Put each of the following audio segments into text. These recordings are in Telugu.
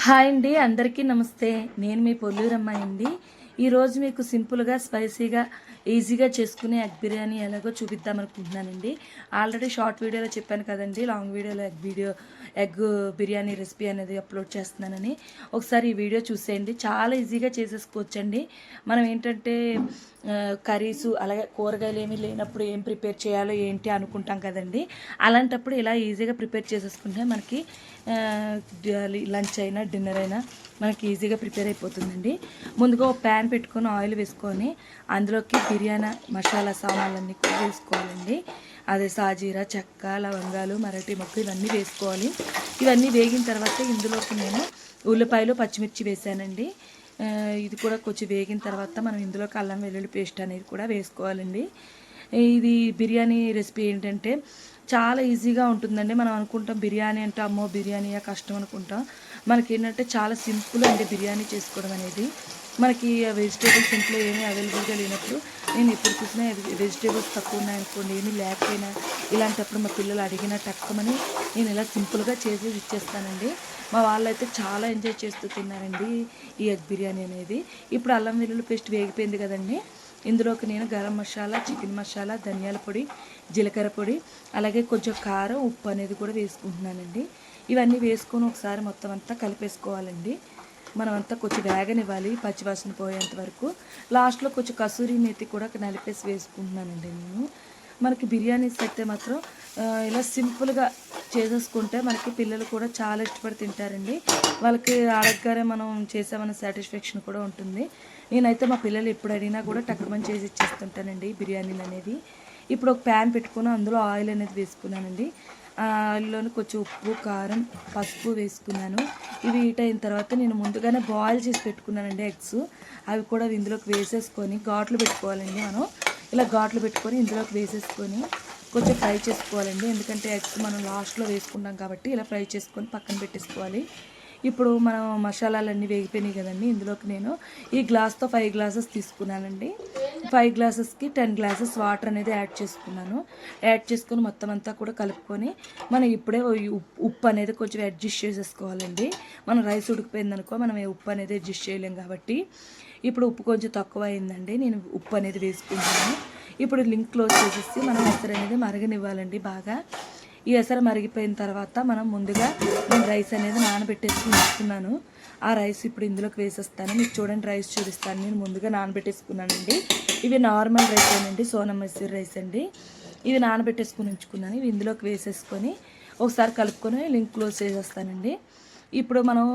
హాయ్ అండి, అందరికీ నమస్తే. నేను మీ పొల్లూరమ్మాయి అండి. ఈరోజు మీకు సింపుల్గా స్పైసీగా ఈజీగా చేసుకునే ఎగ్ బిర్యానీ ఎలాగో చూపిద్దాం అనుకుంటున్నానండి. ఆల్రెడీ షార్ట్ వీడియోలో చెప్పాను కదండి, లాంగ్ వీడియోలో ఎగ్ బిర్యానీ రెసిపీ అనేది అప్లోడ్ చేస్తున్నానని. ఒకసారి ఈ వీడియో చూసేయండి, చాలా ఈజీగా చేసేసుకోవచ్చండి. మనం ఏంటంటే కర్రీస్ అలాగే కూరగాయలు ఏమీ లేనప్పుడు ఏం ప్రిపేర్ చేయాలో ఏంటి అనుకుంటాం కదండి. అలాంటప్పుడు ఇలా ఈజీగా ప్రిపేర్ చేసేసుకుంటే మనకి లంచ్ అయినా డిన్నర్ అయినా మనకి ఈజీగా ప్రిపేర్ అయిపోతుందండి. ముందుగా ఒక ప్యాన్ పెట్టుకొని ఆయిల్ వేసుకొని అందులోకి బిర్యానీ మసాలా సామాన్లన్నీ కూడా వేసుకోవాలండి. అదే సాజీరా, చెక్క, లవంగాలు, మరాఠీ మొక్క ఇవన్నీ వేసుకోవాలి. ఇవన్నీ వేగిన తర్వాత ఇందులోకి నేను ఉల్లిపాయలు, పచ్చిమిర్చి వేసానండి. ఇది కూడా కొంచెం వేగిన తర్వాత మనం ఇందులోకి అల్లం వెల్లుల్లి పేస్ట్ అనేది కూడా వేసుకోవాలండి. ఇది బిర్యానీ రెసిపీ ఏంటంటే చాలా ఈజీగా ఉంటుందండి. మనం అనుకుంటాం బిర్యానీ అంటే అమ్మో బిర్యానీయా కష్టం అనుకుంటాం. మనకి ఏంటంటే చాలా సింపుల్ అండి బిర్యానీ చేసుకోవడం అనేది. మనకి వెజిటేబుల్స్ ఇంట్లో ఏమీ అవైలబుల్గా లేనప్పుడు నేను ఎప్పుడు చూసినా వెజిటేబుల్స్ తక్కువ ఉన్నాయనుకోండి, ఏమీ లేకపోయినా ఇలాంటప్పుడు మా పిల్లలు అడిగిన టక్కమని నేను ఇలా సింపుల్గా చేసి ఇచ్చేస్తానండి. మా వాళ్ళైతే చాలా ఎంజాయ్ చేస్తూ తిన్నారండి ఈ ఎగ్ బిర్యానీ అనేది. ఇప్పుడు అల్లం వెల్లుల్లి పేస్ట్ వేగిపోయింది కదండి, ఇందులోకి నేను గరం మసాలా, చికెన్ మసాలా, ధనియాల పొడి, జీలకర్ర పొడి, అలాగే కొంచెం కారం, ఉప్పు అనేది కూడా వేసుకుంటున్నానండి. ఇవన్నీ వేసుకొని ఒకసారి మొత్తం అంతా కలిపేసుకోవాలండి. మనమంతా కొంచెం వేగనివ్వాలి పచ్చివాసన పోయేంత వరకు. లాస్ట్లో కొంచెం కసూరి మేతి కూడా నలిపేసి వేసుకుంటున్నానండి నేను. మనకి బిర్యానీస్ అయితే మాత్రం ఇలా సింపుల్గా చేసేసుకుంటే మనకి పిల్లలు కూడా చాలా ఇష్టపడి తింటారండి. వాళ్ళకి అడగగానే మనం చేసామన్న సాటిస్ఫాక్షన్ కూడా ఉంటుంది. నేనైతే మా పిల్లలు ఎప్పుడు అడిగినా కూడా టక్కుమని చేసి ఇచ్చేస్తుంటానండి బిర్యానీలు అనేది. ఇప్పుడు ఒక ప్యాన్ పెట్టుకుని అందులో ఆయిల్ అనేది వేసుకున్నానండి. ఆయిల్లోని కొంచెం ఉప్పు, కారం, పసుపు వేసుకున్నాను. ఇవి హీట్ అయిన తర్వాత నేను ముందుగానే బాయిల్ చేసి పెట్టుకున్నానండి ఎగ్స్. అవి కూడా ఇందులోకి వేసేసుకొని ఘాట్లు పెట్టుకోవాలండి. మనం ఇలా ఘాట్లు పెట్టుకొని ఇందులోకి వేసేసుకొని కొంచెం ఫ్రై చేసుకోవాలండి. ఎందుకంటే ఎగ్స్ మనం లాస్ట్లో వేసుకుంటాం కాబట్టి ఇలా ఫ్రై చేసుకొని పక్కన పెట్టేసుకోవాలి. ఇప్పుడు మనం మసాలాలన్నీ వేగిపోయినాయి కదండి, ఇందులోకి నేను ఈ గ్లాస్తో 5 గ్లాసెస్ తీసుకున్నానండి. 5 గ్లాసెస్కి 10 గ్లాసెస్ వాటర్ అనేది యాడ్ చేసుకున్నాను. యాడ్ చేసుకొని మొత్తం అంతా కూడా కలుపుకొని మనం ఇప్పుడే ఉప్పు అనేది కొంచెం అడ్జస్ట్ చేసేసుకోవాలండి. మనం రైస్ ఉడికిపోయిందనుకో మనం ఉప్పు అనేది అడ్జస్ట్ చేయలేం కాబట్టి ఇప్పుడు ఉప్పు కొంచెం తక్కువ అయిందండి, నేను ఉప్పు అనేది వేసుకుంటాను. ఇప్పుడు లింక్ క్లోజ్ చేసేసి మనం ఎసరు అనేది మరగనివ్వాలండి బాగా. ఈ ఎసరు మరిగిపోయిన తర్వాత మనం ముందుగా నేను రైస్ అనేది నానబెట్టేసుకుని ఉంచుకున్నాను. ఆ రైస్ ఇప్పుడు ఇందులోకి వేసేస్తాను. మీకు చూడండి రైస్ చూపిస్తాను. నేను ముందుగా నానబెట్టేసుకున్నానండి. ఇవి నార్మల్ రైస్ అండి, సోనా మసూరి రైస్ అండి. ఇవి నానబెట్టేసుకుని ఉంచుకున్నాను. ఇవి ఇందులోకి వేసేసుకొని ఒకసారి కలుపుకొని లింక్ క్లోజ్ చేసేస్తానండి. ఇప్పుడు మనం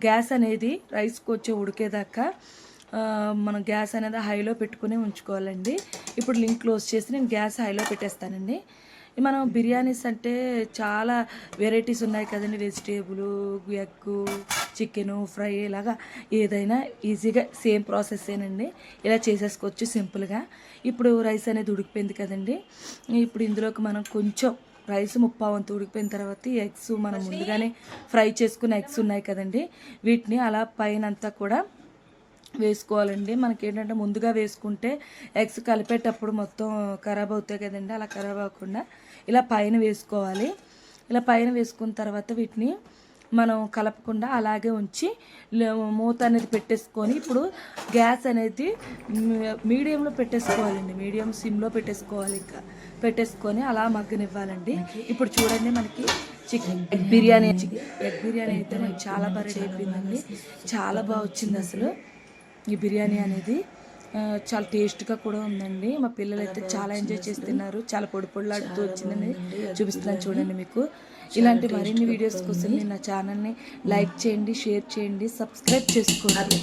గ్యాస్ అనేది రైస్ కొంచెం ఉడికేదాకా మనం గ్యాస్ అనేది హైలో పెట్టుకుని ఉంచుకోవాలండి. ఇప్పుడు లింక్ క్లోజ్ చేసి నేను గ్యాస్ హైలో పెట్టేస్తానండి. మనం బిర్యానీస్ అంటే చాలా వెరైటీస్ ఉన్నాయి కదండి, వెజిటేబుల్, ఎగ్, చికెను, ఫ్రై ఇలాగా ఏదైనా ఈజీగా సేమ్ ప్రాసెస్సేనండి. ఇలా చేసేసుకోవచ్చు సింపుల్గా. ఇప్పుడు రైస్ అనేది ఉడికిపోయింది కదండి, ఇప్పుడు ఇందులోకి మనం కొంచెం రైస్ ముప్పావంతు ఉడికిపోయిన తర్వాత ఈ ఎగ్స్ మనం ముందుగానే ఫ్రై చేసుకున్న ఎగ్స్ ఉన్నాయి కదండి, వీటిని అలా పైన అంతా కూడా వేసుకోవాలండి. మనకి ఏంటంటే ముందుగా వేసుకుంటే ఎగ్స్ కలిపేటప్పుడు మొత్తం ఖరాబ్ అవుతాయి కదండి, అలా ఖరాబ్ అవ్వకుండా ఇలా పైన వేసుకోవాలి. ఇలా పైన వేసుకున్న తర్వాత వీటిని మనం కలపకుండా అలాగే ఉంచి మూత అనేది పెట్టేసుకొని ఇప్పుడు గ్యాస్ అనేది మీడియంలో పెట్టేసుకోవాలండి. మీడియం సిమ్లో పెట్టేసుకోవాలి. ఇంకా పెట్టేసుకొని అలా మగ్గనివ్వాలండి. ఇప్పుడు చూడండి మనకి ఎగ్ బిర్యానీ అయితే మనకి చాలా బాగా రెడీ అయిపోయిందండి. చాలా బాగా వచ్చింది అసలు ఈ బిర్యానీ అనేది. చాలా టేస్ట్గా కూడా ఉందండి. మా పిల్లలు అయితే చాలా ఎంజాయ్ చేస్తున్నారు. చాలా పొడి పొడిలాడుతూ వచ్చిందని చూపిస్తున్నాను చూడండి మీకు. ఇలాంటి మరిన్ని వీడియోస్ కోసం మీరు నా ఛానల్ని లైక్ చేయండి, షేర్ చేయండి, సబ్స్క్రైబ్ చేసుకోండి.